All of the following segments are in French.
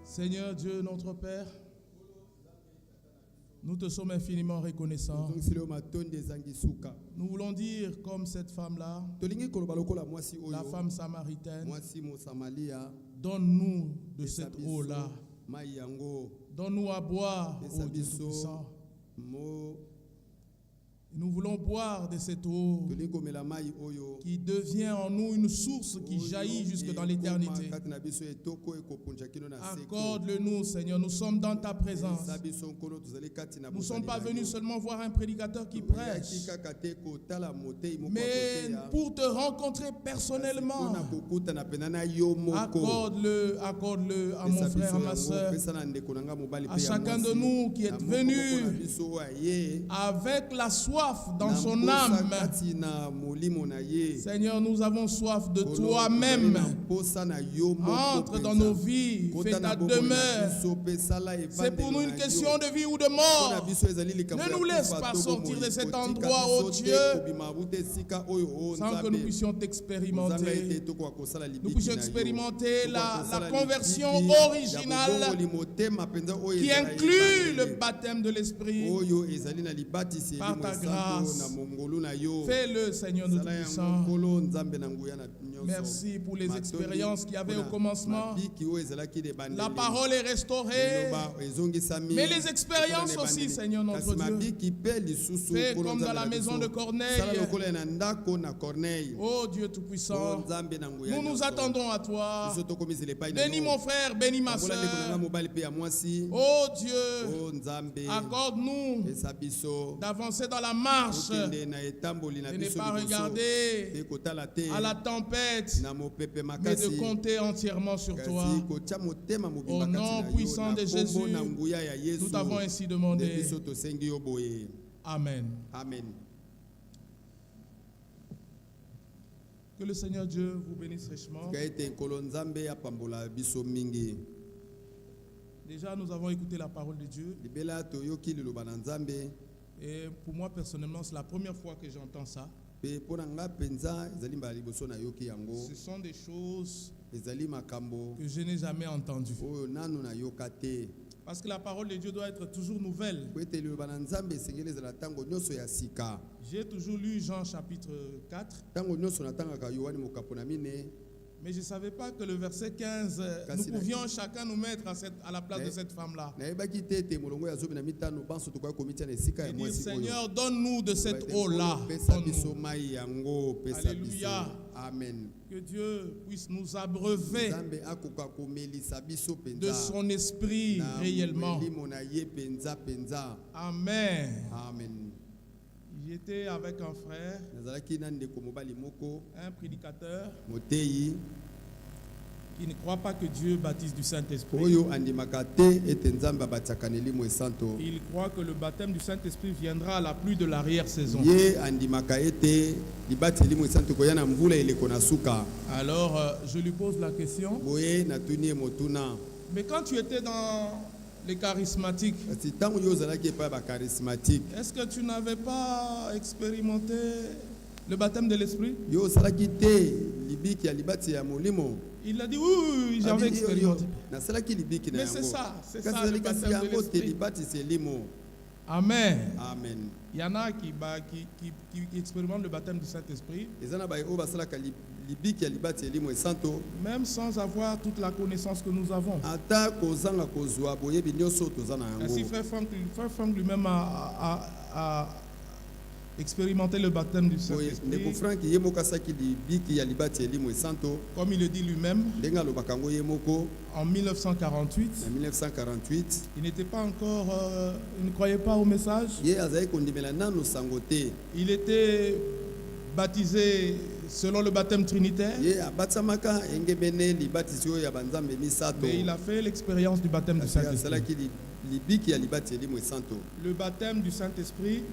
Seigneur Dieu, notre Père, nous te sommes infiniment reconnaissants. Nous voulons dire comme cette femme-là, la femme samaritaine, donne-nous de cette eau-là. Donne-nous à boire, ô Dieu Tout-Puissant. Nous voulons boire de cette eau qui devient en nous une source qui jaillit jusque dans l'éternité. Accorde-le-nous, Seigneur. Nous sommes dans ta présence. Nous ne sommes pas venus seulement voir un prédicateur qui prêche, mais pour te rencontrer personnellement. Accorde-le à mon frère, à ma soeur, à chacun de nous qui est venu avec la soif dans son âme. Seigneur, nous avons soif de toi-même. Entre dans nos vies, fais ta demeure. C'est pour nous une question de vie ou de mort. Ne nous laisse pas sortir de cet endroit, ô Dieu, sans que nous puissions t'expérimenter. Nous puissions expérimenter la conversion originale qui inclut le baptême de l'Esprit. Par ta grâce, fais-le, Seigneur notre puissant. Merci pour les expériences qu'il y avait au commencement. La parole est restaurée, mais les expériences aussi, Seigneur notre Dieu. Fais comme dans la maison de Corneille. Oh Dieu Tout-Puissant, nous nous attendons à toi. Bénis mon frère, bénis ma soeur. Oh Dieu, accorde-nous d'avancer dans la marche et ne pas regarder à la tempête, mais de compter entièrement sur toi. Au nom puissant de Jésus, nous t'avons ainsi demandé. Amen. Amen. Que le Seigneur Dieu vous bénisse richement. Déjà, nous avons écouté la parole de Dieu. Et pour moi, personnellement, c'est la première fois que j'entends ça. Ce sont des choses que je n'ai jamais entendues. Parce que la parole de Dieu doit être toujours nouvelle. J'ai toujours lu Jean chapitre 4. Mais je ne savais pas que le verset 15, nous pouvions chacun nous mettre à la place de cette femme-là. Et dire, Seigneur, donne-nous de cette eau-là. Alléluia. Amen. Que Dieu puisse nous abreuver de son esprit réellement. Amen. Amen. J'étais avec un frère, un prédicateur, qui ne croit pas que Dieu baptise du Saint-Esprit. Il croit que le baptême du Saint-Esprit viendra à la pluie de l'arrière-saison. Alors, je lui pose la question. Mais quand tu étais dans les charismatiques, est-ce que tu n'avais pas expérimenté le baptême de l'Esprit? Il a dit oui, j'avais expérimenté. Mais c'est ça le baptême de l'Esprit. Amen. Amen. Il y en a qui expérimentent le baptême du Saint-Esprit, même sans avoir toute la connaissance que nous avons. Ainsi, frère Franck lui-même a expérimenter le baptême du Saint-Esprit. Comme il le dit lui-même, en 1948, il n'était pas encore, il ne croyait pas au message. Il était baptisé selon le baptême trinitaire. Mais il a fait l'expérience du baptême du Saint-Esprit. Le baptême du Saint-Esprit,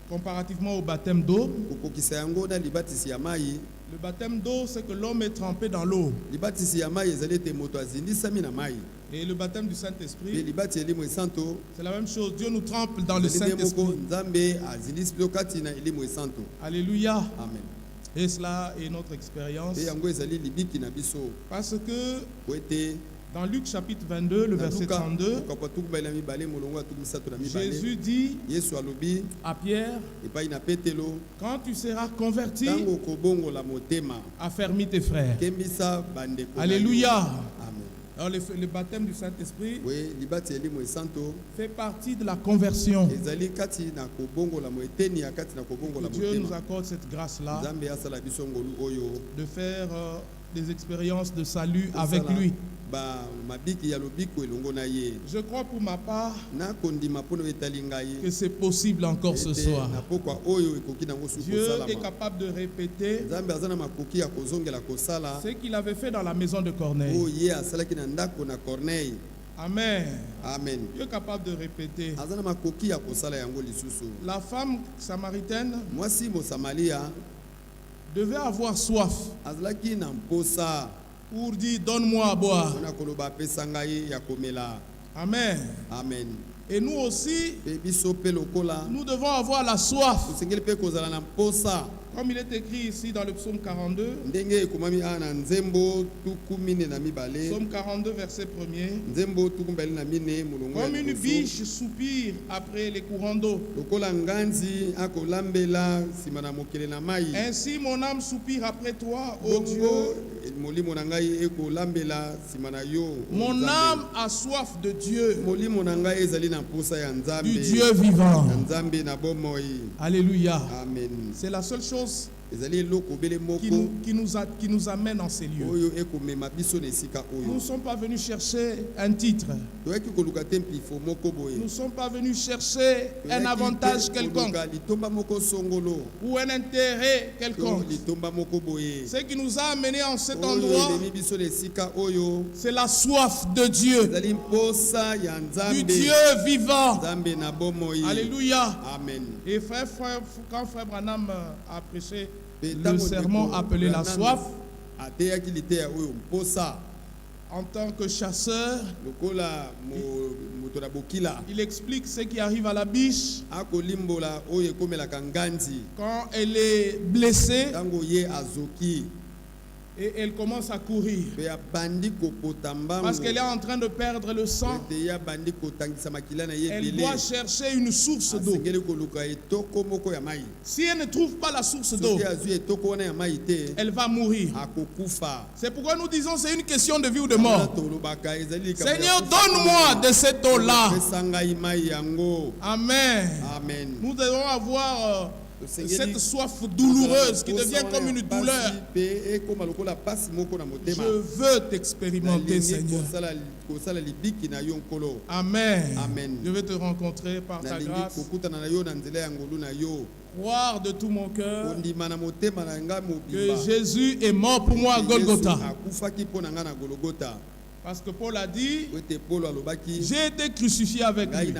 comparativement au baptême d'eau, le baptême d'eau, c'est que l'homme est trempé dans l'eau. Et le baptême du Saint-Esprit, c'est la même chose. Dieu nous trempe dans le Saint-Esprit. Amen. Alléluia. Amen. Et cela est notre expérience. Parce que dans Luc chapitre 22, le verset 32, Jésus dit à Pierre, quand tu seras converti, affermis tes frères. Alléluia. Alors le baptême du Saint-Esprit fait partie de la conversion. Dieu nous accorde cette grâce-là de faire des expériences de salut avec lui. Je crois pour ma part que c'est possible encore ce soir. Dieu est capable de répéter ce qu'il avait fait dans la maison de Corneille. Amen. Amen. Dieu est capable de répéter. La femme samaritaine devait avoir soif pour dire donne-moi à boire. Amen. Amen. Et nous aussi, nous devons avoir la soif. Comme il est écrit ici dans le psaume 42, psaume 42 verset 1er, comme une biche soupire après les courants d'eau, ainsi mon âme soupire après toi, ô Dieu. Mon âme a soif de Dieu, du Dieu vivant. Alléluia. Amen. C'est la seule chose qui nous amène en ces lieux. Nous ne sommes pas venus chercher un titre. Nous ne sommes pas venus chercher un avantage quelconque ou un intérêt quelconque. Ce qui nous a amenés en cet endroit, c'est la soif de Dieu, du Dieu vivant. Alléluia. Amen. Et quand Frère Branham a prêché le sermon appelé la soif, en tant que chasseur, il explique ce qui arrive à la biche quand elle est blessée et elle commence à courir parce qu'elle est en train de perdre le sang. Elle doit chercher une source d'eau. Si elle ne trouve pas la source d'eau, elle va mourir. C'est pourquoi nous disons c'est une question de vie ou de mort. Seigneur, donne-moi de cette eau-là. Amen. Amen. Nous devons avoir cette soif douloureuse qui devient comme une douleur. Je veux t'expérimenter, Seigneur. Amen. Amen. Je veux te rencontrer par ta grâce. Croire de tout mon cœur que Jésus est mort pour moi à Golgotha. Parce que Paul a dit, j'ai été crucifié avec lui.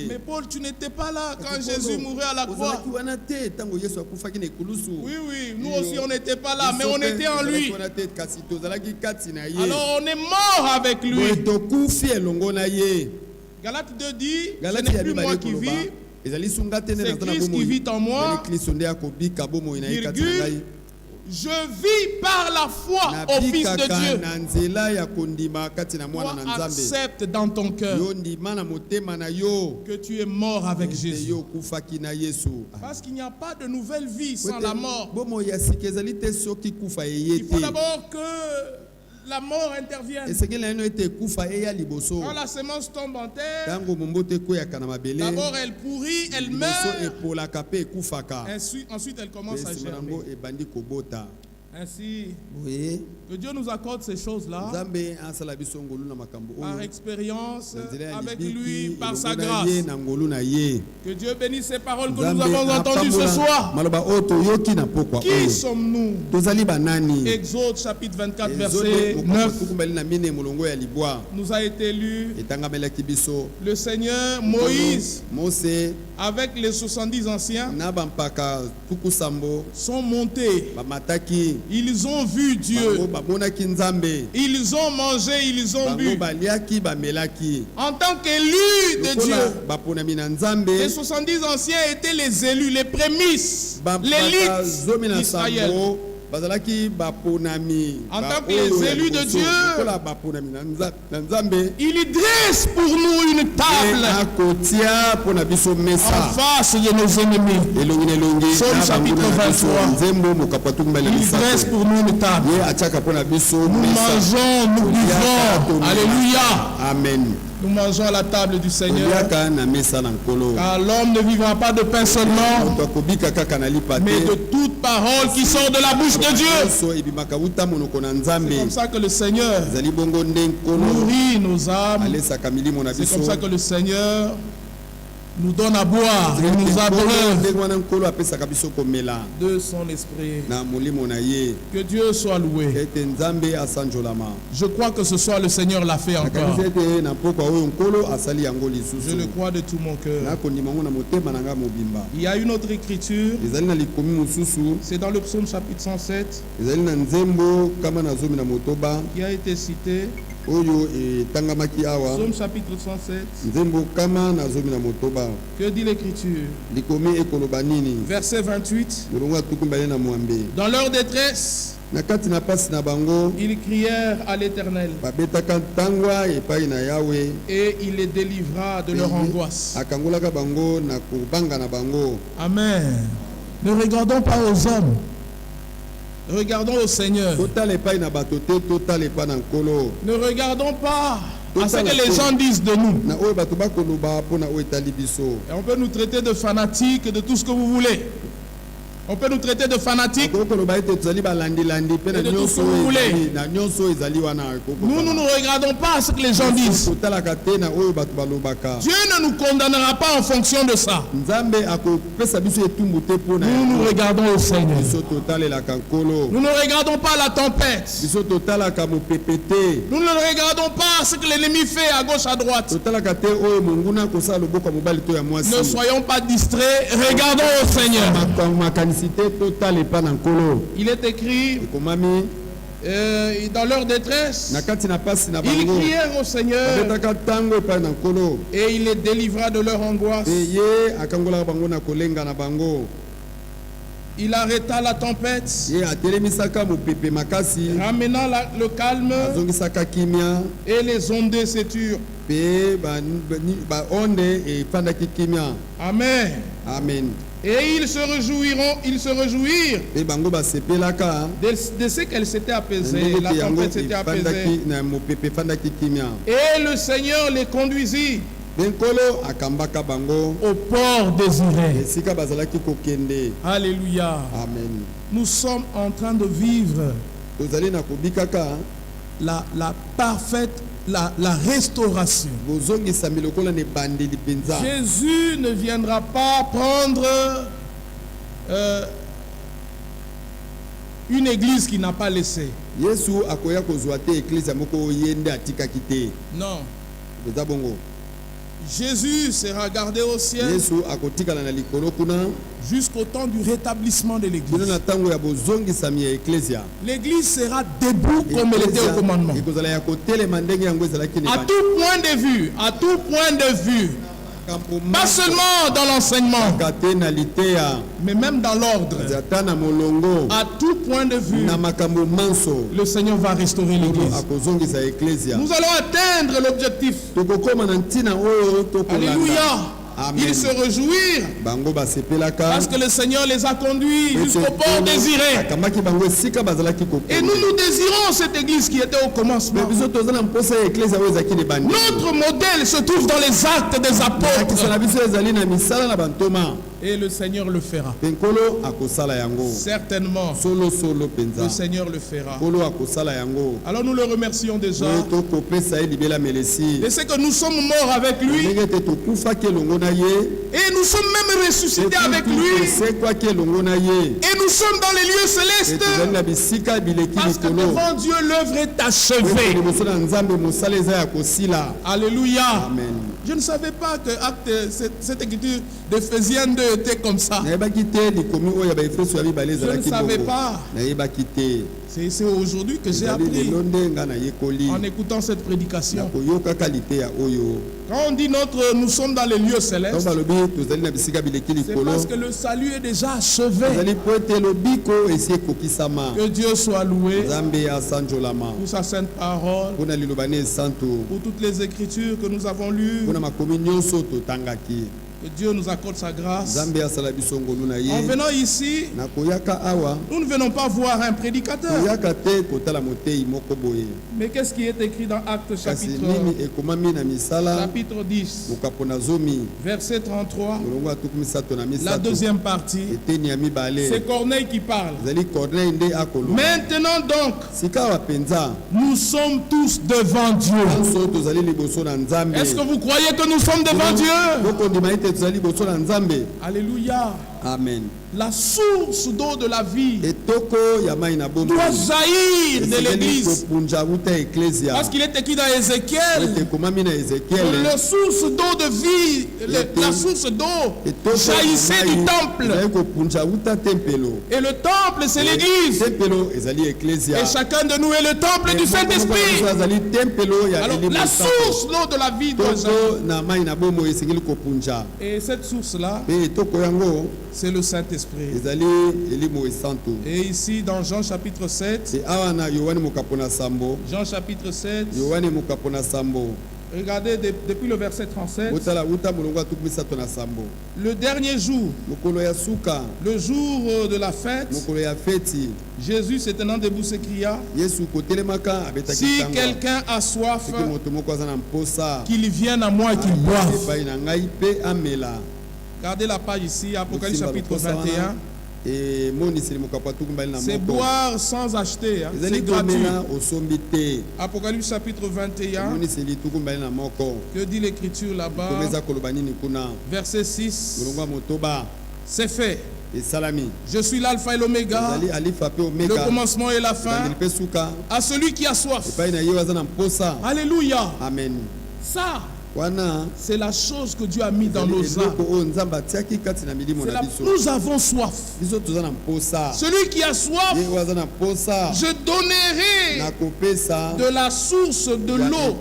Mais Paul, tu n'étais pas là quand Jésus mourait à la croix. Oui, nous aussi on n'était pas là, mais on était en lui. Alors on est mort avec lui. Galates 2 dit, ce n'est plus moi qui vis, c'est Christ qui vit en moi. Virgule, je vis par la foi au Fils de Dieu. Toi, accepte dans ton cœur que tu es mort avec Jésus. Parce qu'il n'y a pas de nouvelle vie sans la mort. Il faut d'abord que la mort intervienne. Quand la semence tombe en terre, d'abord elle pourrit, elle meurt. Ensuite elle commence à germer. Ainsi, que Dieu nous accorde ces choses-là par expérience avec lui, par sa grâce. Que Dieu bénisse ces paroles que nous avons entendues ce soir. Qui sommes-nous? Exode chapitre 24 verset 9 nous a été lu. Le Seigneur Moïse avec les 70 anciens sont montés Ils ont vu Dieu. Ils ont mangé, ils ont bu. En tant qu'élus de Dieu, les 70 anciens étaient les élus, les prémices, l'élite d'Israël. En tant que les élus de Dieu, il dresse pour nous une table en face de nos ennemis. Psaume chapitre 23. Il dresse pour nous une table. Nous mangeons, nous buvons. Alléluia. Amen. Nous mangeons à la table du Seigneur. Car l'homme ne vivra pas de pain seulement, mais de toute parole qui sort de la bouche de Dieu. C'est comme ça que le Seigneur nourrit nos âmes. C'est comme ça que le Seigneur nous donne à boire et nous abreuve de son esprit. Que Dieu soit loué. Je crois que ce soir le Seigneur l'a fait encore. Je le crois de tout mon cœur. Il y a une autre écriture. C'est dans le psaume chapitre 107 qui a été cité. Psaume chapitre 107. Que dit l'écriture? Verset 28. Dans leur détresse, ils crièrent à l'Éternel et il les délivra de leur angoisse. Amen. Ne regardons pas aux hommes. Regardons au Seigneur. Ne regardons pas à ce que les gens disent de nous. Et on peut nous traiter de fanatiques, de tout ce que vous voulez. On peut nous traiter de fanatiques et de tout ce que vous voulez. Nous ne regardons pas à ce que les gens disent. Dieu ne nous condamnera pas en fonction de ça. Nous regardons au Seigneur. Nous ne regardons pas la tempête. Nous ne regardons pas ce que l'ennemi fait à gauche, à droite. Ne soyons pas distraits. Regardons au Seigneur. Il est écrit dans leur détresse, ils crièrent au Seigneur et il les délivra de leur angoisse. Il arrêta la tempête, ramenant le calme et les ondes s'éturent. Amen. Amen. Et ils se réjouirent de ce qu'elle s'était apaisée. La tempête s'était apaisée. Et le Seigneur les conduisit au port désiré. Alléluia. Amen. Nous sommes en train de vivre la parfaite la restauration. Jésus ne viendra pas prendre une église qui n'a pas laissé. Non. Jésus sera gardé au ciel jusqu'au temps du rétablissement de l'église. L'église sera debout comme elle était au commandement. À tout point de vue, pas seulement dans l'enseignement, mais même dans l'ordre. À tout point de vue, le Seigneur va restaurer l'église. Nous allons atteindre l'objectif. Alléluia. Amen. Ils se réjouirent parce que le Seigneur les a conduits jusqu'au port désiré. Et nous désirons cette église qui était au commencement. Notre modèle se trouve dans les actes des apôtres. Et le Seigneur le fera. Certainement. Le Seigneur le fera. Alors nous le remercions déjà. Et c'est que nous sommes morts avec lui. Et nous sommes même ressuscités avec lui. Et nous sommes dans les lieux célestes. Parce que devant Dieu, l'œuvre est achevée. Alléluia. Amen. Je ne savais pas que cette écriture d'Éphésiens 2 était comme ça. Je ne savais pas. C'est aujourd'hui que j'ai appris en écoutant cette prédication. Quand on dit nous sommes dans les lieux célestes, c'est parce que le salut est déjà achevé. Que Dieu soit loué pour sa sainte parole, pour toutes les écritures que nous avons lues. Que Dieu nous accorde sa grâce. En venant ici, nous ne venons pas voir un prédicateur. Mais qu'est-ce qui est écrit dans Actes chapitre 10, verset 33, la deuxième partie, c'est Corneille qui parle. Maintenant donc, nous sommes tous devant Dieu. Est-ce que vous croyez que nous sommes devant Dieu? Alléluia. Amen. La source d'eau de la vie doit jaillir de l'église. Parce qu'il est écrit dans Ézéchiel que la source d'eau de vie, la source d'eau jaillissait du temple. Et le temple, c'est l'église. Et chacun de nous est le temple du Saint-Esprit. Alors la source d'eau de la vie doit jaillir. Et cette source-là, c'est le Saint-Esprit. Et ici dans Jean chapitre 7, Jean chapitre 7, regardez depuis le verset 37, le dernier jour, le jour de la fête, Jésus s'étendant debout s'écria, si quelqu'un a soif, qu'il vienne à moi et qu'il boive. Regardez la page ici, Apocalypse chapitre 21. C'est boire sans acheter, hein. C'est gratuit. Apocalypse chapitre 21. Que dit l'écriture là-bas? Verset 6. C'est fait. Je suis l'alpha et l'oméga, le commencement et la fin. À celui qui a soif. Alléluia. Amen. Ça, c'est la chose que Dieu a mis dans nos âmes. Nous avons soif. Celui qui a soif, je donnerai de la source de l'eau.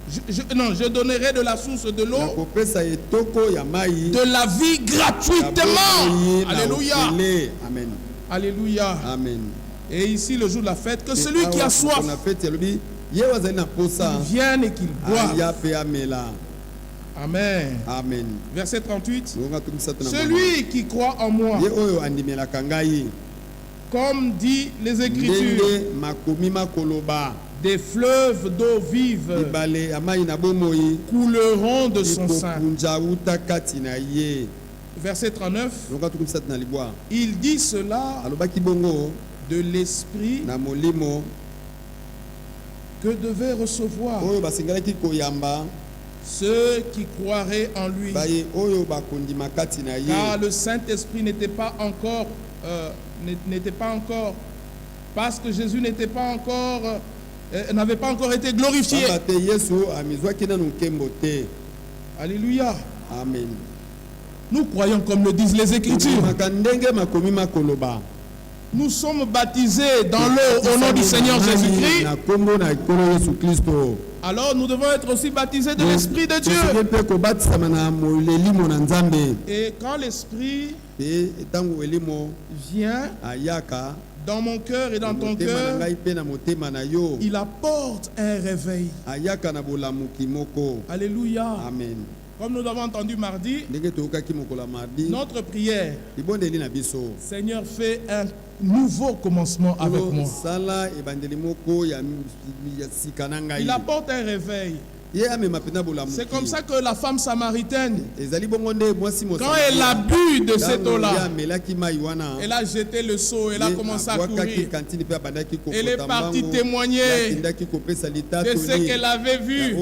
Je donnerai de la source de l'eau, de la vie gratuitement. Alléluia. Amen. Alléluia. Amen. Et ici, le jour de la fête, que celui qui a soif vienne et qu'il boive. Amen. Amen. Verset 38. Celui qui croit en moi, comme dit les Écritures, des fleuves d'eau vive couleront de son sein. Verset 39. Il dit cela de l'esprit que devaient recevoir ceux qui croiraient en lui. Car le Saint-Esprit n'était pas encore, parce que Jésus n'était pas encore, n'avait pas encore été glorifié. Alléluia. Amen. Nous croyons comme le disent les Écritures. Nous sommes baptisés dans l'eau au nom du Seigneur Jésus-Christ. Alors nous devons être aussi baptisés de l'Esprit de Dieu. Et quand l'Esprit vient dans mon cœur et dans ton cœur, il apporte un réveil. Alléluia. Amen. Comme nous avons entendu mardi, notre prière, Seigneur, fais un nouveau commencement avec moi. Il apporte un réveil. C'est comme ça que la femme samaritaine, quand elle a bu de cette eau-là, elle a jeté le seau, elle a commencé à courir. Elle est partie témoigner de ce qu'elle avait vu.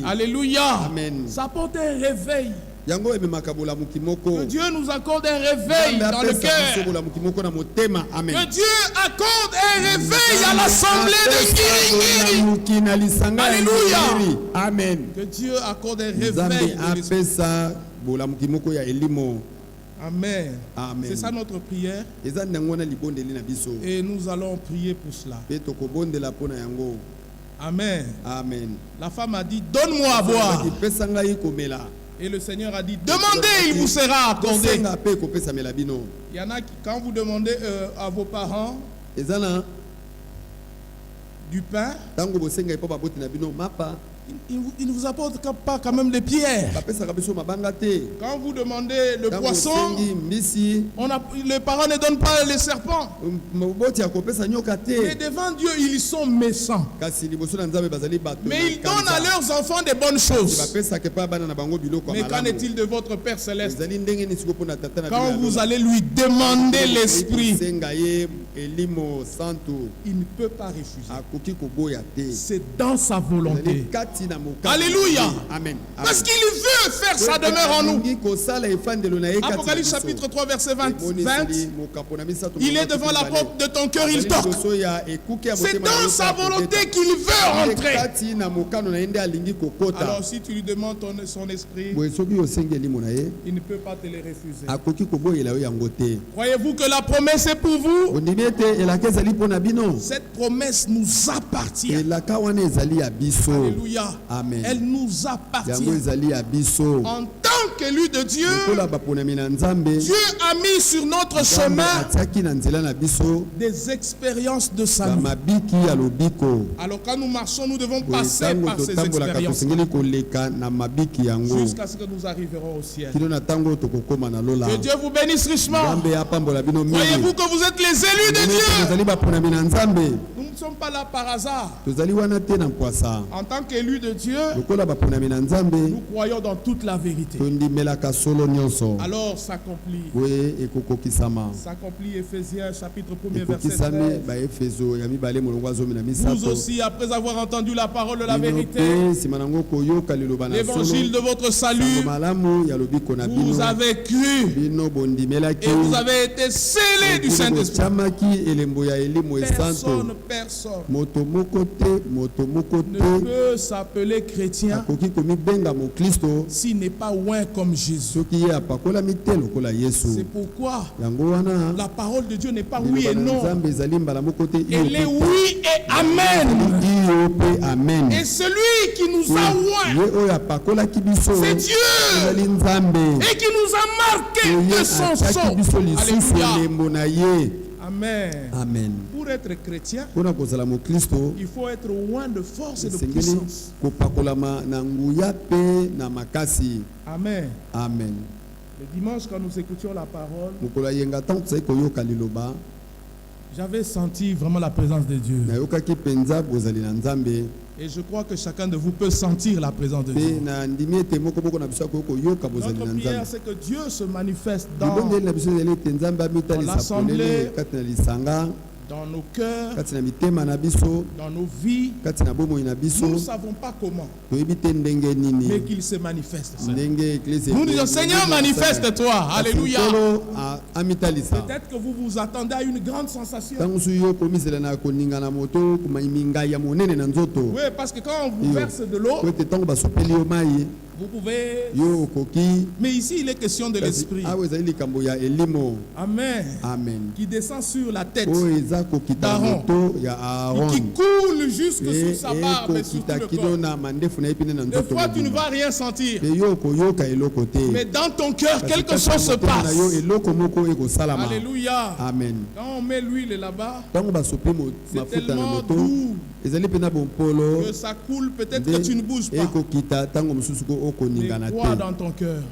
Alléluia. Amen. Ça apporte un réveil. Que Dieu nous accorde un réveil dans le cœur. Que Dieu accorde un réveil à l'assemblée de Ngiri. Alléluia. Amen. Que Dieu accorde un réveil. Amen. Amen. C'est ça notre prière. Et nous allons prier pour cela. Amen. Amen. La femme a dit, donne-moi à boire. Et le Seigneur a dit, demandez, il vous sera accordé. Il y en a qui, quand vous demandez à vos parents du pain, il ne vous apporte pas quand même des pierres. Quand vous demandez le poisson, les parents ne donnent pas les serpents. Mais devant Dieu, ils sont méchants. Mais ils donnent à leurs enfants des bonnes choses. Mais qu'en est-il de votre Père Céleste? Quand vous allez lui demander l'Esprit, il ne peut pas refuser. C'est dans sa volonté. Alléluia. Amen. Parce qu'il veut faire sa demeure en nous. Apocalypse chapitre 3 verset 20. Il est devant la porte de ton cœur, il toque. C'est dans sa volonté qu'il veut rentrer. Alors si tu lui demandes son esprit, il ne peut pas te le refuser. Croyez-vous que la promesse est pour vous? Cette promesse nous appartient. Alléluia. Amen. Elle nous appartient. En tant qu'élu de Dieu, Dieu a mis sur notre chemin des expériences de salut. Alors quand nous marchons, nous devons passer par ces expériences jusqu'à ce que nous arriverons au ciel. Que Dieu vous bénisse richement. Voyez-vous que vous êtes les élus de Dieu. Nous ne sommes pas là par hasard. En tant qu'élus de Dieu, nous croyons dans toute la vérité. Alors s'accomplit Éphésiens chapitre 1er verset 13. Vous aussi, après avoir entendu la parole de la vérité, l'évangile de votre salut, vous avez cru et vous avez été scellés du Saint-Esprit. Personne ne peut s'appeler chrétien s'il n'est pas oint comme Jésus. C'est pourquoi la parole de Dieu n'est pas oui et non. Elle est oui et amen. Et celui qui nous a oint, c'est Dieu. Et qui nous a marqué de son sang. Alléluia. Amen. Amen. Pour être chrétien, il faut être loin de force et de puissance. Amen. Amen. Le dimanche, quand nous écoutions la parole, j'avais senti vraiment la présence de Dieu. Et je crois que chacun de vous peut sentir la présence de Dieu. Notre prière, c'est que Dieu se manifeste dans l'assemblée, dans nos cœurs, dans nos vies. Nous ne savons pas comment, mais qu'il se manifeste. Nous disons, Seigneur, manifeste-toi. Alléluia. Peut-être que vous vous attendez à une grande sensation. Oui, parce que quand on vous verse de l'eau, vous pouvez... Mais ici, il est question de l'esprit. Amen. Amen. Qui descend sur la tête d'Aaron. Qui coule jusque sous sa barbe et sur tout le corps. Des fois, tu ne vas rien sentir. Mais dans ton cœur, quelque chose se passe. Alléluia. Amen. Quand on met l'huile là-bas, c'est tellement doux que ça coule. Peut-être que tu ne bouges pas. Mais crois dans ton cœur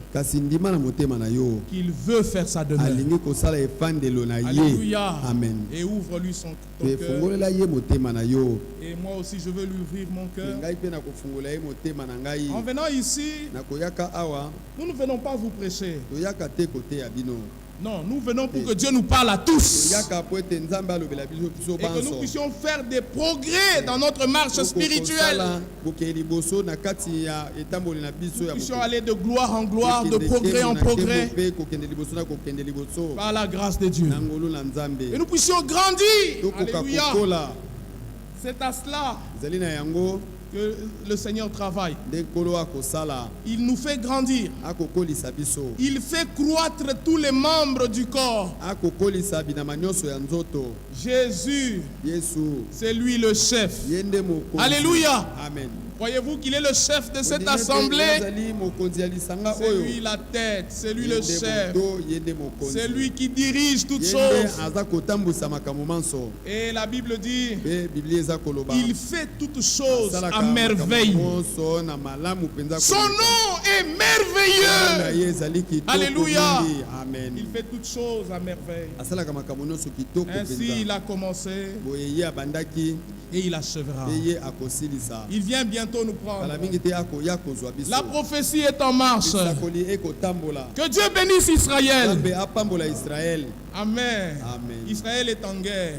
qu'il veut faire sa demeure. Alléluia. Amen. Et ouvre-lui ton cœur. Et moi aussi, je veux lui ouvrir mon cœur. En venant ici, nous ne venons pas vous prêcher. Non, nous venons pour que Dieu nous parle à tous. Et que nous puissions faire des progrès dans notre marche spirituelle. Nous puissions aller de gloire en gloire, de progrès en progrès. Par la grâce de Dieu. Et nous puissions grandir. Alléluia. C'est à cela que le Seigneur travaille. Il nous fait grandir. Il fait croître tous les membres du corps. Jésus, c'est lui le chef. Alléluia. Amen. Voyez-vous qu'il est le chef de cette assemblée? C'est lui la tête, c'est lui le chef. C'est lui qui dirige toutes choses. Et la Bible dit, il fait toutes choses à merveille. Son nom est merveilleux. Alléluia. Il fait toutes choses à merveille. Ainsi il a commencé et il achèvera. Il vient bientôt nous prendre. La prophétie est en marche. Que Dieu bénisse Israël. Amen. Israël est en guerre.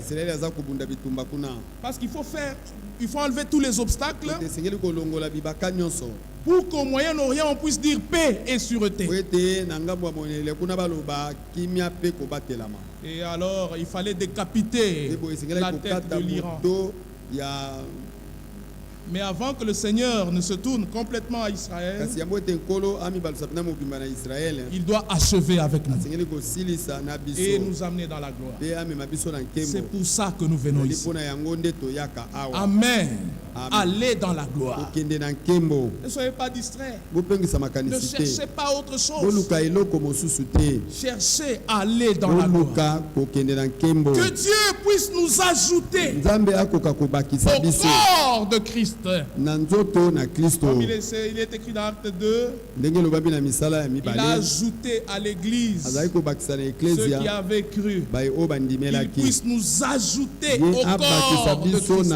Parce qu'il faut enlever tous les obstacles pour qu'au Moyen-Orient on puisse dire paix et sûreté. Et alors il fallait décapiter la tête de l'Iran. Mais avant que le Seigneur ne se tourne complètement à Israël, il doit achever avec nous et nous amener dans la gloire. C'est pour ça que nous venons ici. Amen. Allez dans la gloire. Ne soyez pas distraits. Ne cherchez pas autre chose. Cherchez à aller dans la gloire. Que Dieu puisse nous ajouter au corps de Christ. Comme il est écrit dans Acte 2, il a ajouté à l'église ceux qui avaient cru. Il puisse nous ajouter au corps de Christ.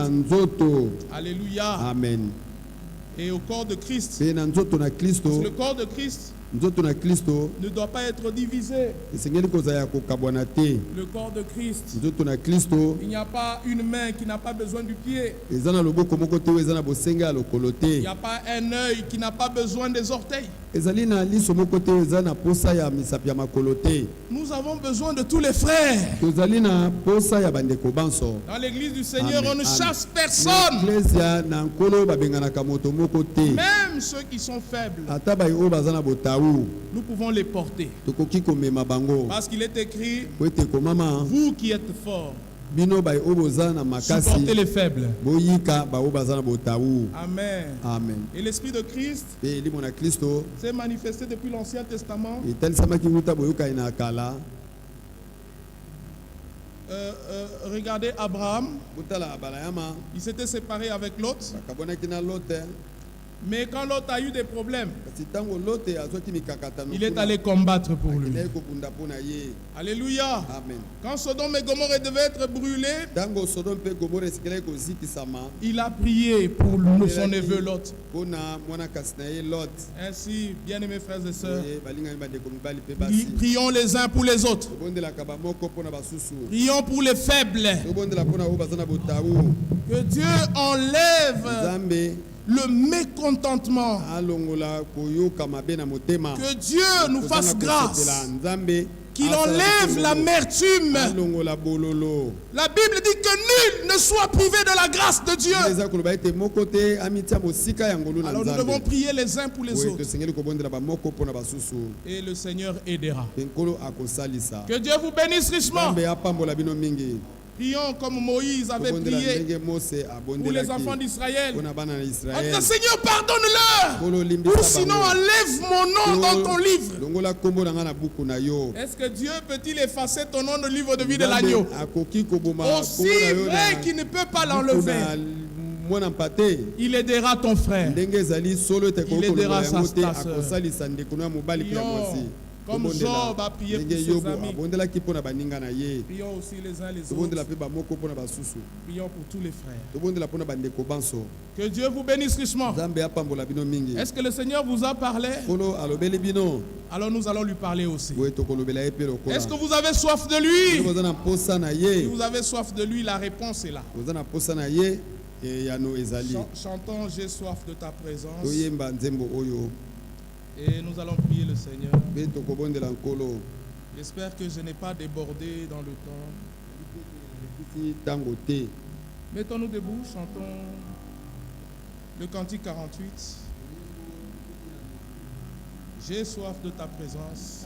Alléluia. Amen. Et au corps de Christ. Parce que le corps de Christ ne doit pas être divisé. Le corps de Christ, il n'y a pas une main qui n'a pas besoin du pied. Il n'y a pas un œil qui n'a pas besoin des orteils. Nous avons besoin de tous les frères. Dans l'église du Seigneur, on ne chasse personne. Même ceux qui sont faibles, nous pouvons les porter. Parce qu'il est écrit, vous qui êtes forts, supportez les faibles. Amen. Amen. Et l'Esprit de Christ s'est manifesté depuis l'Ancien Testament. Regardez Abraham. Il s'était séparé avec Lot. Mais quand Lot a eu des problèmes, il est allé combattre pour lui. Alléluia. Amen. Quand Sodome et Gomorrhe devaient être brûlés, il a prié pour son neveu Lot. Ainsi, bien-aimés frères et sœurs, prions les uns pour les autres. Prions pour les faibles. Que Dieu enlève le mécontentement. Que Dieu nous fasse grâce. Qu'il enlève l'amertume. La Bible dit que nul ne soit privé de la grâce de Dieu. Alors nous devons prier les uns pour les autres. Et le Seigneur aidera. Que Dieu vous bénisse richement. Prions comme Moïse avait prié pour les enfants d'Israël. Seigneur, pardonne-leur, ou sinon enlève mon nom dans ton livre. Est-ce que Dieu peut-il effacer ton nom de livre de vie de l'agneau? Aussi vrai qu'il ne peut pas l'enlever. Il aidera ton frère. Il aidera sa sœur. Comme Job a prié pour ses amis. Prions aussi les uns les autres. Prions pour tous les frères. Que Dieu vous bénisse richement. Est-ce que le Seigneur vous a parlé? Alors nous allons lui parler aussi. Est-ce que vous avez soif de lui? Si vous avez soif de lui, la réponse est là. Chantons J'ai soif de ta présence. Et nous allons prier le Seigneur. J'espère que je n'ai pas débordé dans le temps. Mettons-nous debout, chantons le cantique 48. J'ai soif de ta présence.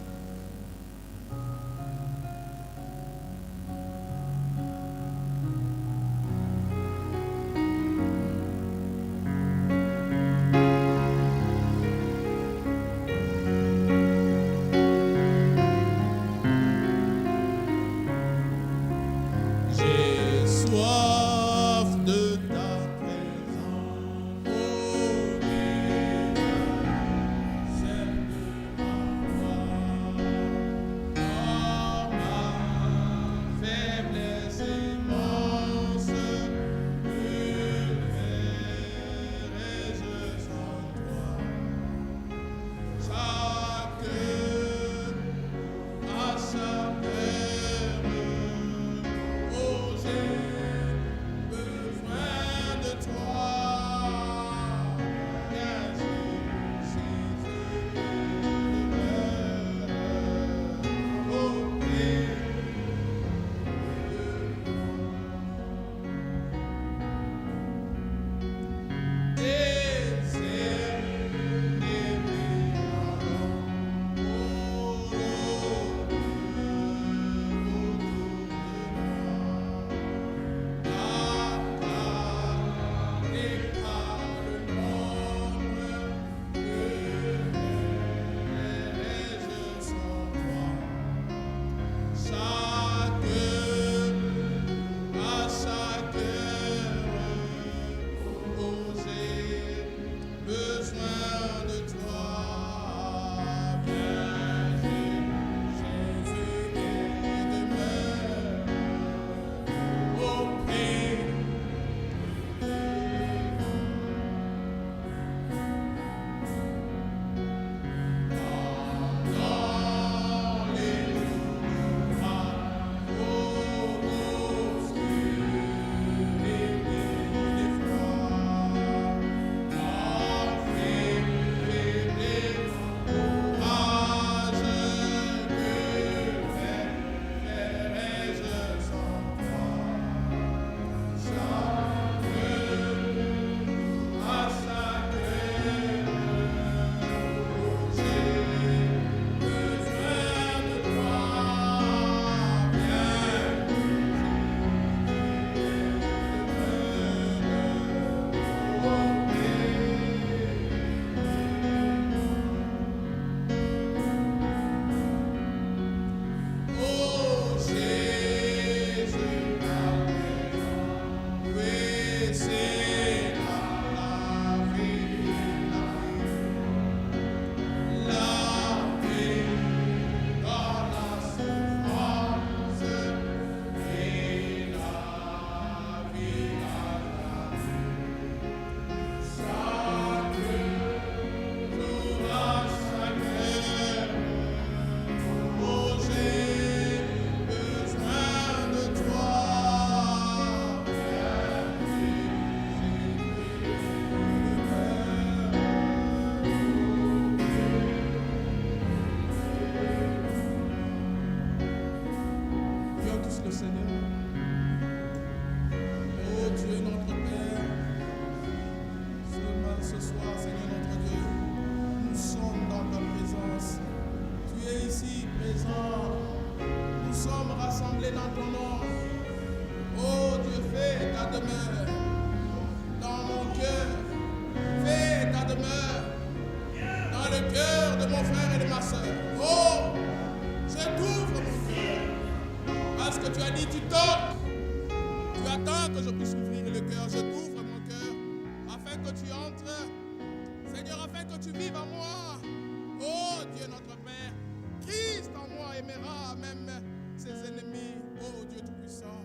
aimera même ses ennemis. Oh Dieu Tout-Puissant,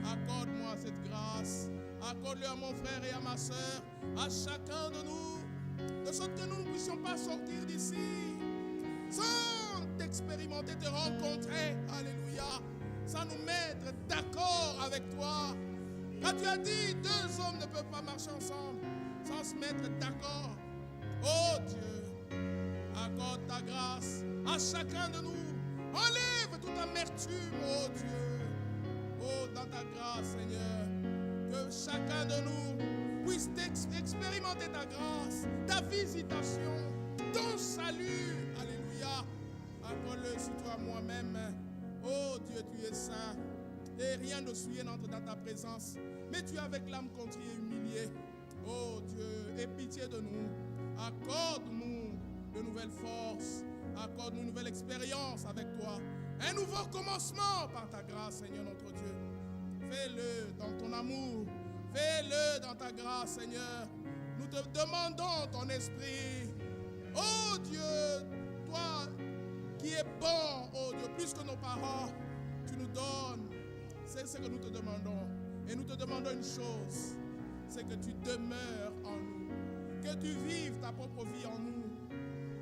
accorde-moi cette grâce. Accorde-le à mon frère et à ma soeur, à chacun de nous, de sorte que nous ne puissions pas sortir d'ici sans t'expérimenter, te rencontrer, alléluia, sans nous mettre d'accord avec toi. Quand tu as dit, 2 hommes ne peuvent pas marcher ensemble sans se mettre d'accord. Oh Dieu, accorde ta grâce à chacun de nous. Enlève toute amertume, oh Dieu. Oh, dans ta grâce, Seigneur, que chacun de nous puisse expérimenter ta grâce, ta visitation, ton salut. Alléluia. Accorde-le surtout à moi-même. Oh Dieu, tu es saint. Et rien de souillé n'entre dans ta présence. Mais tu es avec l'âme contrie et humiliée. Oh Dieu, aie pitié de nous. Accorde-nous de nouvelles forces. Accorde-nous une nouvelle expérience avec toi. Un nouveau commencement par ta grâce, Seigneur notre Dieu. Fais-le dans ton amour. Fais-le dans ta grâce, Seigneur. Nous te demandons ton esprit. Oh Dieu, toi qui es bon, oh Dieu, plus que nos parents, tu nous donnes. C'est ce que nous te demandons. Et nous te demandons une chose, c'est que tu demeures en nous. Que tu vives ta propre vie en nous.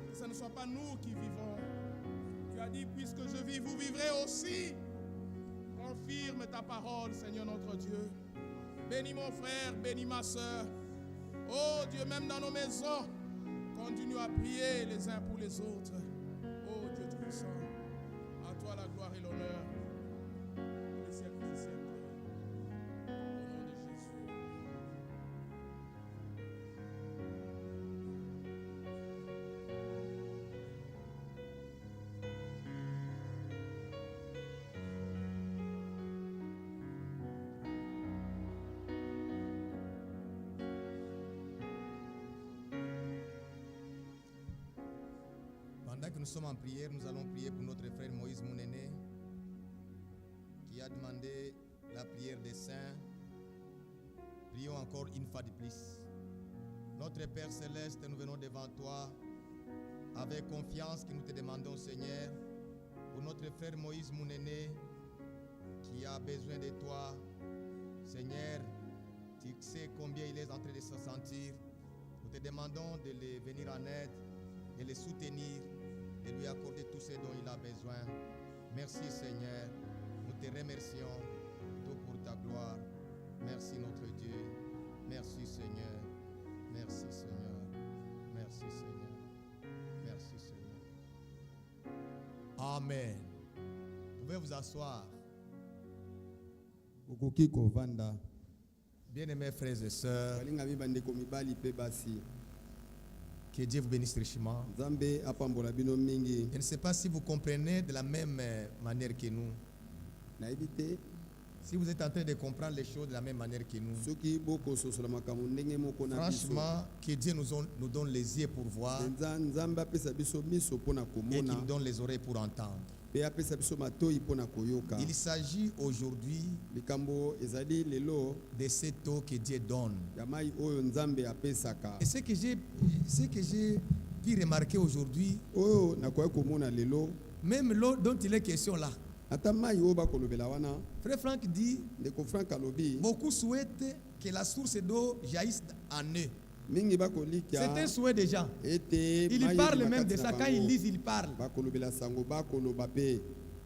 Que ce ne soit pas nous qui vivons. Tu as dit, puisque je vis, vous vivrez aussi. Confirme ta parole, Seigneur notre Dieu. Bénis mon frère, bénis ma soeur. Oh Dieu, même dans nos maisons, continue à prier les uns pour les autres. Oh Dieu Tout-Puissant, à toi la gloire et l'honneur. Pour les siècles des siècles. Au nom de Jésus. Pendant que nous sommes en prière, nous allons prier pour notre frère Moïse Mounene qui a demandé la prière des saints. Prions encore une fois de plus. Notre Père Céleste, nous venons devant toi avec confiance que nous te demandons, Seigneur, pour notre frère Moïse Mounene qui a besoin de toi. Seigneur, tu sais combien il est en train de se sentir. Nous te demandons de le venir en aide, de le soutenir, de lui accorder tout ce dont il a besoin. Merci Seigneur, nous te remercions tout pour ta gloire. Merci notre Dieu, merci Seigneur, merci Seigneur, merci Seigneur, merci Seigneur. Amen. Vous pouvez vous asseoir. Bien-aimés frères et sœurs, que Dieu vous bénisse richement. Je ne sais pas si vous comprenez de la même manière que nous. Si vous êtes en train de comprendre les choses de la même manière que nous. Franchement, que Dieu nous donne les yeux pour voir et qu'il nous donne les oreilles pour entendre. Il s'agit aujourd'hui de cette eau que Dieu donne. Et ce que j'ai pu remarquer aujourd'hui, même l'eau dont il est question là, Frère Franck dit, beaucoup souhaitent que la source d'eau jaillisse en eux. C'est un souhait des gens. Il parle même de ça. Quand ils lisent, ils parlent.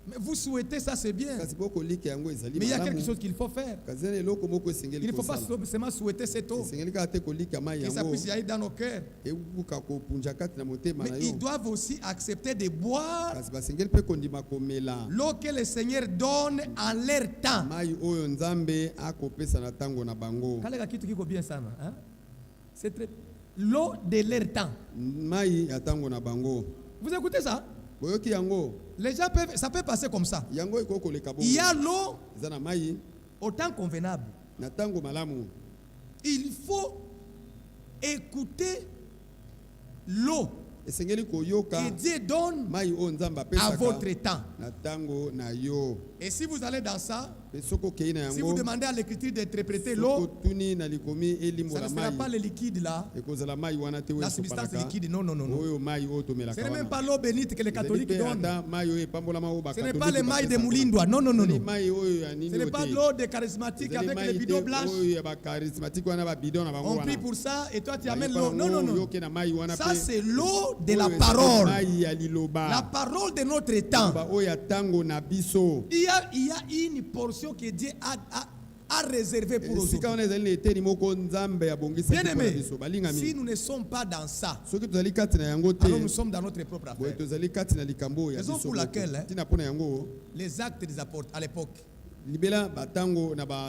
Mais vous souhaitez ça, c'est bien. Mais il y a quelque chose qu'il faut faire. Il ne faut pas seulement souhaiter cette eau, que ça puisse y aller dans nos cœurs. Mais ils doivent aussi accepter de boire l'eau que le Seigneur donne en leur temps. C'est l'eau de leur temps. Vous écoutez ça? Les gens peuvent, ça peut passer comme ça. Il y a l'eau au temps convenable. Il faut écouter l'eau que Dieu donne à votre temps. Et si vous allez dans ça, Si vous demandez à l'écriture d'interpréter l'eau, ça ne sera pas le liquide là, la substance liquide, non. Ce n'est même pas l'eau bénite que les catholiques donnent. Ce n'est pas le maïs de Moulindoua, non. Ce n'est pas l'eau des charismatiques avec les bidons blanches. On prie pour ça et toi tu amènes l'eau. Non. Ça c'est l'eau de la parole. La parole de notre temps. Il y a une portion que Dieu a réservée pour aujourd'hui. Bien aimé, si nous ne sommes pas dans ça, alors nous sommes dans notre propre affaire. Raison pour laquelle les actes des apôtres à l'époque,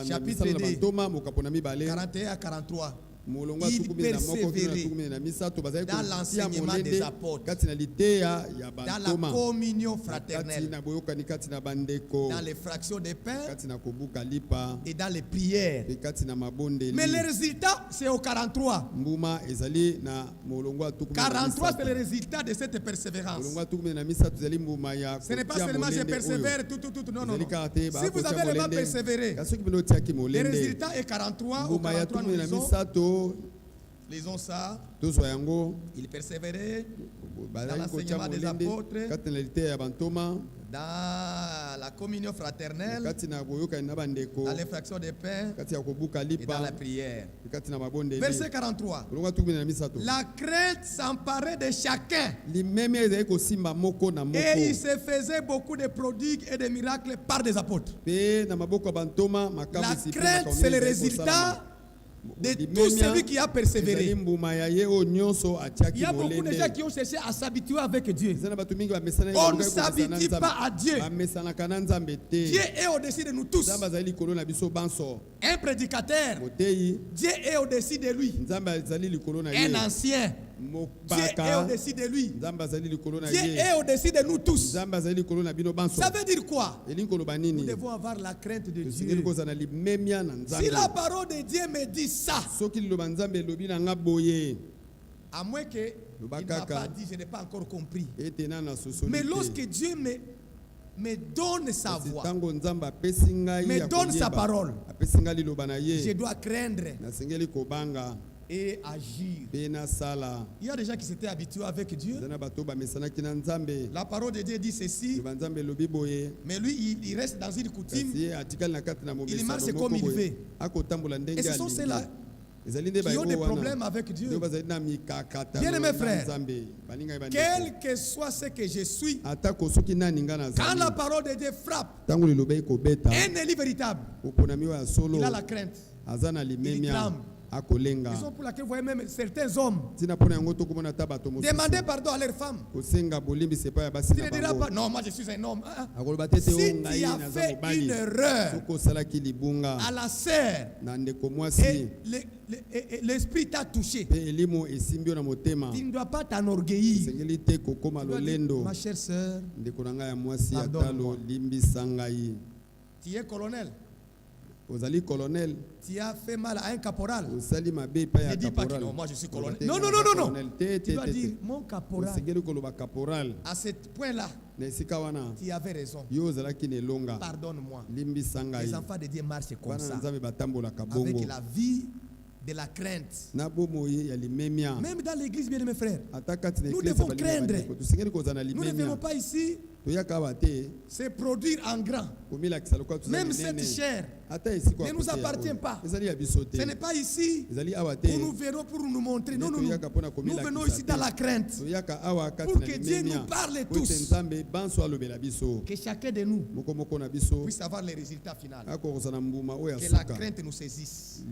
chapitre 2, 41 à 43, il persévérait dans l'enseignement des apôtres, dans la communion fraternelle, dans les fractions de pain et dans les prières. Mais le résultat, c'est au 43. 43, c'est le résultat de cette persévérance. Ce n'est pas seulement je persévère, tout. Non. Si vous avez vraiment persévéré, le résultat est 43. Au 43, nous lisons ça. Il persévérait dans l'enseignement des apôtres, dans la communion fraternelle, dans les fractions de pain et dans la prière. Verset 43. La crainte s'emparait de chacun et il se faisait beaucoup de prodigues et de miracles par des apôtres. La crainte, c'est le résultat de tout celui qui a persévéré. Il y a beaucoup de gens qui ont cherché à s'habituer avec Dieu. On ne s'habitue pas à Dieu. Dieu est au-dessus de nous tous. Un prédicateur, Dieu est au-dessus de lui. Un ancien, Dieu est au-dessus de lui. Dieu est au-dessus de nous tous. Ça veut dire quoi? Nous devons avoir la crainte de Dieu. Si la parole de Dieu me dit ça, à moins qu'il ne m'a pas dit, je n'ai pas encore compris. Mais lorsque Dieu me donne sa voix, me donne sa parole, je dois craindre et agir. Il y a des gens qui s'étaient habitués avec Dieu. La parole de Dieu dit ceci, mais lui il reste dans une coutume, il marche comme il veut. Et ce sont ceux-là qui ont des problèmes avec Dieu. Bien aimé frère, quel que soit ce que je suis, quand la parole de Dieu frappe, un élu véritable, il a la crainte, il crame. Raison pour laquelle vous voyez même certains hommes demander pardon à leurs femmes. Tu ne diras pas, non, moi je suis un homme. Si tu as fait une erreur à la sœur et l'esprit t'a touché, tu ne dois pas t'enorgueillir. Ma chère sœur, pardonne-moi. Tu es colonel. Tu as fait mal à un caporal. Ne dis pas que non, moi je suis colonel. Non. Tu dois dire, mon caporal, à ce point-là, tu avais raison. Pardonne-moi. Les enfants de Dieu marchent comme ça, avec la vie de la crainte. Même dans l'église, bien mes frères, nous devons craindre. Nous ne venons pas ici se produire en grand. Même cette chair ne nous appartient pas. Ce n'est pas ici où nous verrons pour nous montrer. Non. Nous venons ici dans la crainte pour que Dieu nous parle tous. Que chacun de nous puisse avoir les résultats finaux. Que la crainte nous saisisse.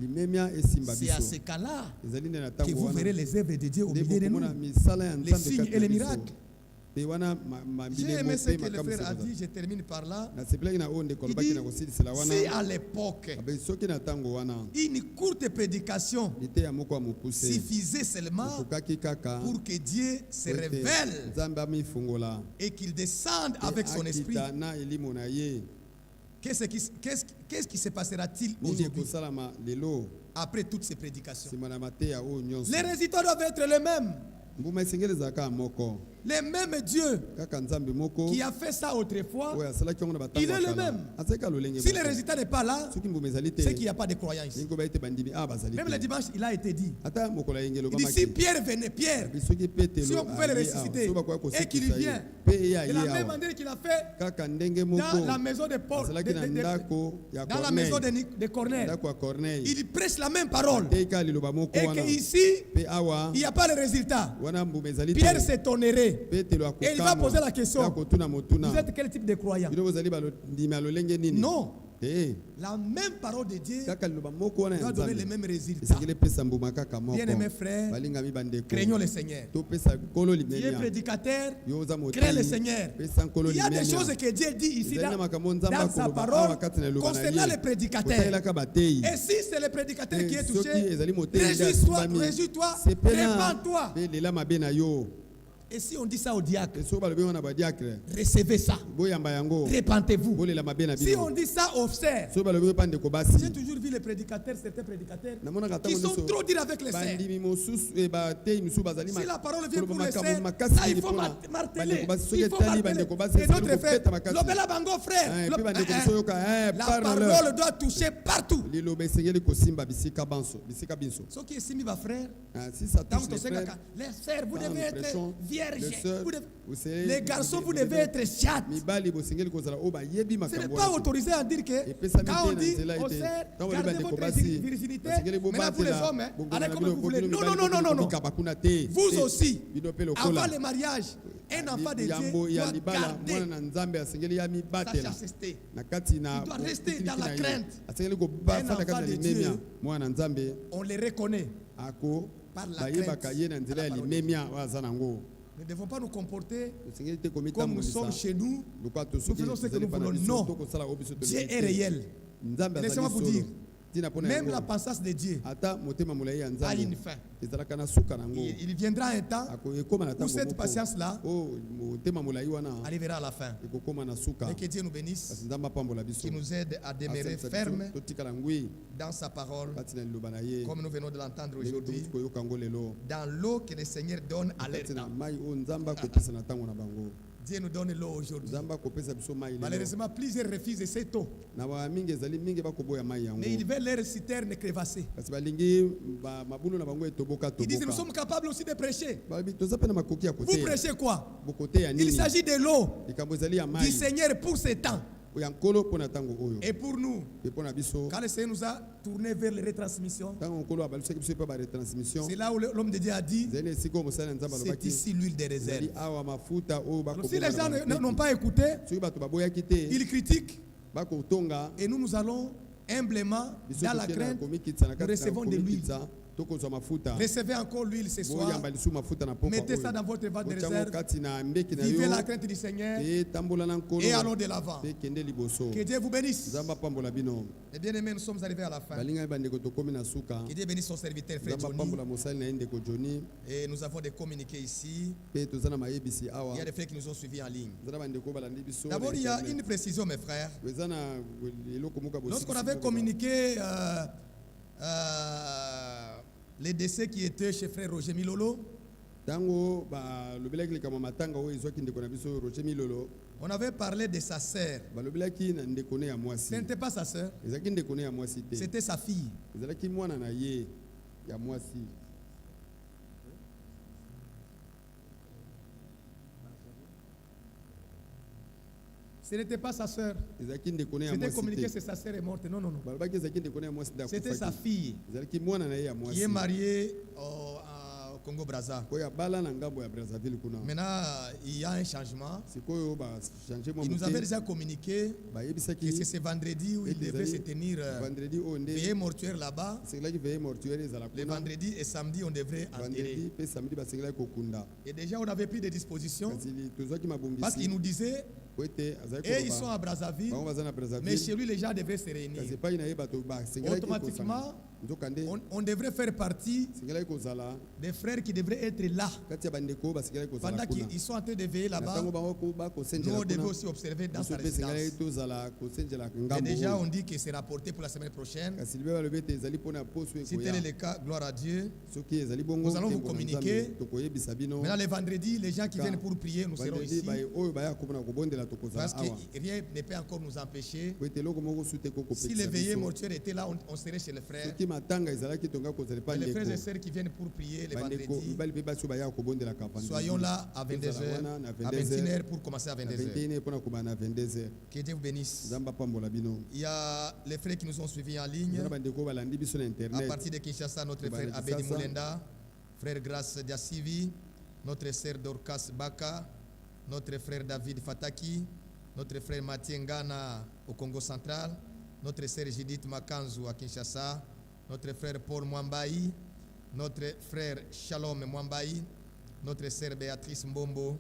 C'est à ce cas-là que vous verrez les œuvres de Dieu au milieu de nous, les signes et les miracles. J'ai aimé ce que le frère a dit, je termine par là. Il dit, si à l'époque, une courte prédication suffisait seulement pour que Dieu se révèle et qu'il descende avec son esprit, qu'est-ce qui se passera-t-il aujourd'hui après toutes ces prédications? Les résultats doivent être les mêmes. le même Dieu qui a fait ça autrefois, il est le même. Si le résultat n'est pas là, c'est qu'il n'y a pas de croyants ici. Même le dimanche, il a été dit. Il dit si Pierre venait, Pierre, si on pouvait le ressusciter et qu'il vient, de la même manière qu'il a fait dans la maison de Paul, dans la maison de Corneille, il prêche la même parole. Et qu'ici, il n'y a pas de résultat. Pierre s'étonnerait. Et il va poser la question, vous êtes quel type de croyant? Non. La même parole de Dieu doit donner les mêmes résultats. Bien-aimés frères, craignons le Seigneur. Dieu est prédicateur, crains le Seigneur. Il y a des choses que Dieu dit ici dans sa parole concernant les prédicateurs. Et si c'est le prédicateur qui est touché, réjouis-toi, répands-toi. Et si on dit ça au diacre, recevez ça. Répentez-vous. Si on dit ça aux sœurs, j'ai toujours vu les prédicateurs, certains prédicateurs, qui sont trop durs avec les sœurs. Si la parole vient pour les sœurs, ça il faut marteler. Il faut marteler. Et notre frère, l'obéla bango frère, la parole doit toucher partout. Ce qui est simi, ma frère, les sœurs, vous devez être les garçons, vous devez être chattes. Ce n'est pas autorisé à dire que quand on dit aux sœurs, gardez votre virginité, maintenant pour les hommes, allez comme vous voulez. Non, non, non, non, non, non. Vous aussi, avant le mariage, un enfant de Dieu doit garder sa chasteté. Il doit rester dans la crainte. Un enfant de Dieu, on le reconnaît par la crainte. Nous ne devons pas nous comporter comme nous sommes chez nous. Nous faisons ce que nous voulons. Non. Dieu est réel. Laissez-moi vous dire, même la pensée de Dieu a une fin. Il viendra un temps où cette patience-là arrivera à la fin. Et que Dieu nous bénisse, qu'il nous aide à demeurer fermes dans sa parole, comme nous venons de l'entendre aujourd'hui, dans l'eau que le Seigneur donne à leur temps. Dieu nous donne l'eau aujourd'hui. Malheureusement, plusieurs refusent cette eau. Mais ils veulent leur citerne crevasser. Ils disent, nous sommes capables aussi de prêcher. Vous prêchez quoi? Il s'agit de l'eau du Seigneur pour ce temps. Et pour nous, quand le Seigneur nous a tourné vers les retransmissions, c'est là où l'homme de Dieu a dit, c'est ici l'huile de réserve. Donc, si les gens n'ont pas écouté, ils critiquent. Et nous allons humblement, dans la crainte, nous recevons de l'huile. Recevez encore l'huile ce soir. Mettez ça dans votre vase de réserve. Vivez la crainte du Seigneur et allons de l'avant. Que Dieu vous bénisse. Et bien aimés, nous sommes arrivés à la fin. Que Dieu bénisse son serviteur frère Johnny. Et nous avons des communiqués ici. Il y a des frères qui nous ont suivis en ligne. D'abord, il y a une précision, mes frères. Lorsqu'on avait communiqué les décès qui étaient chez frère Roger Milolo, on avait parlé de sa sœur. Ce n'était pas sa sœur, c'était sa fille. Ce n'était pas sa sœur. C'était communiqué que sa sœur est morte. Non, non, non. C'était sa fille qui est mariée au Congo-Brazza. Maintenant, il y a un changement. Il nous avait déjà communiqué que c'est ce vendredi où il devait se tenir veillée mortuaire là-bas. Le vendredi et samedi, on devrait enterrer. Et déjà, on avait pris des dispositions parce qu'il nous disait, et ils sont à Brazzaville, mais chez lui, les gens devaient se réunir. Automatiquement, On devrait faire partie des frères qui devraient être là. Pendant qu'ils sont en train de veiller là-bas, nous devons aussi observer dans sa résidence. Et déjà, on dit que c'est rapporté pour la semaine prochaine. Si tel est le cas, gloire à Dieu. Nous allons vous communiquer. Maintenant, le vendredi, les gens qui viennent pour prier, nous serons ici. Parce que rien ne peut encore nous empêcher. Si les veillées mortuaires étaient là, on serait chez les frères. Et les frères et sœurs qui viennent pour prier le vendredi, soyons là à 22h, à 21h pour commencer à 22h. Que Dieu vous bénisse. Il y a les frères qui nous ont suivis en ligne. À partir de Kinshasa, notre frère Abedi Moulenda, frère Grace Diasivi, notre sœur Dorcas Baka, notre frère David Fataki, notre frère Mathieu Ngana au Congo central, notre sœur Judith Makanzu à Kinshasa, notre frère Paul Mwambaï, notre frère Shalom Mwambaï, notre sœur Béatrice Mbombo,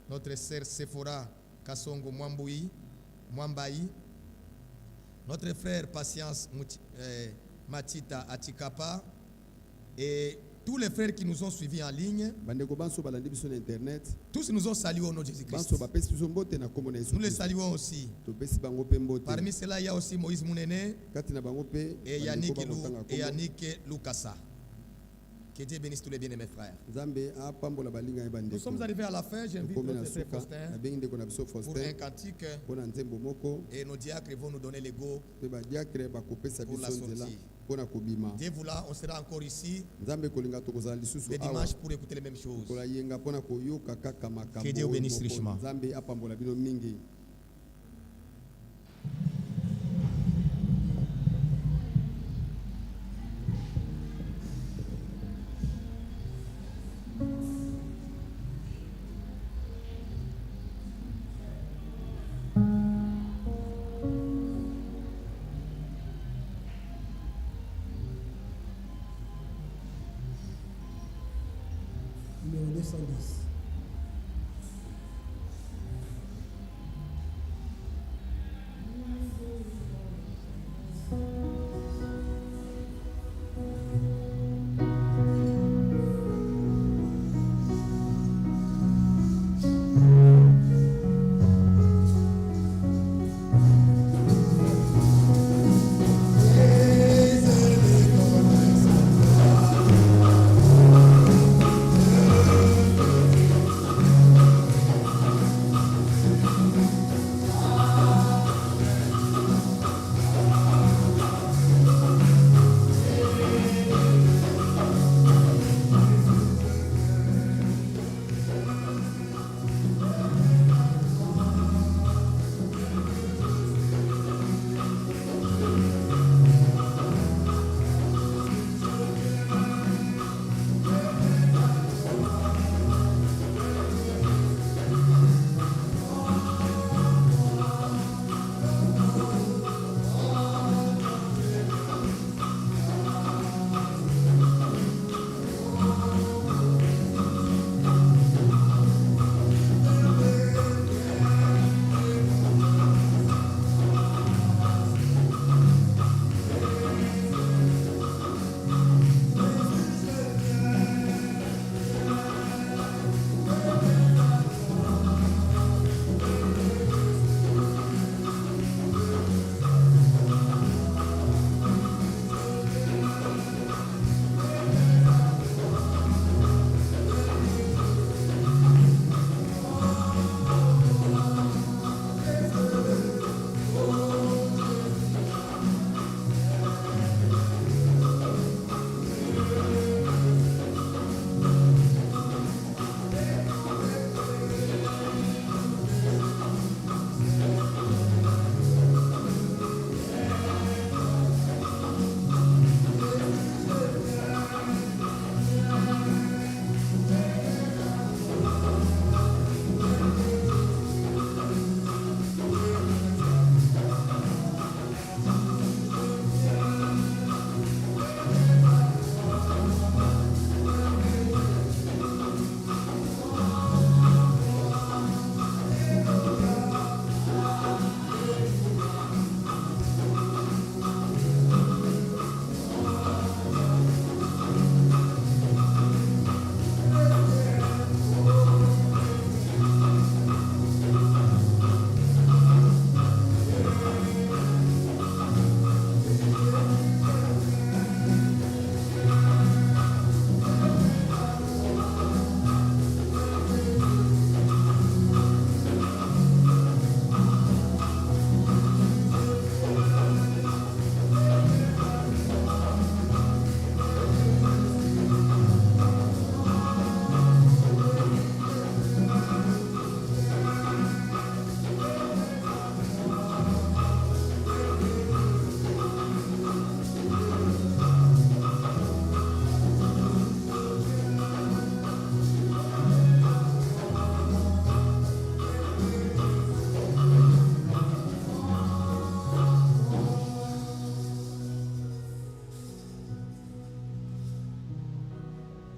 notre sœur Sephora Kasongo Mwambaï, notre frère Patience Matita Atikapa et tous les frères qui nous ont suivis en ligne, tous nous ont salués au nom de Jésus-Christ. Nous les saluons aussi. Parmi ceux-là, il y a aussi Moïse Mounene et Yannick Lukasa. Que Dieu bénisse tous les bien-aimés frères. Nous sommes arrivés à la fin. J'invite notre frère Faustin pour un cantique et nos diacres vont nous donner l'ego pour la sortie. Dieu voulant, on sera encore ici le dimanche pour écouter les mêmes choses. Que Dieu bénisse richement. Numéro 210.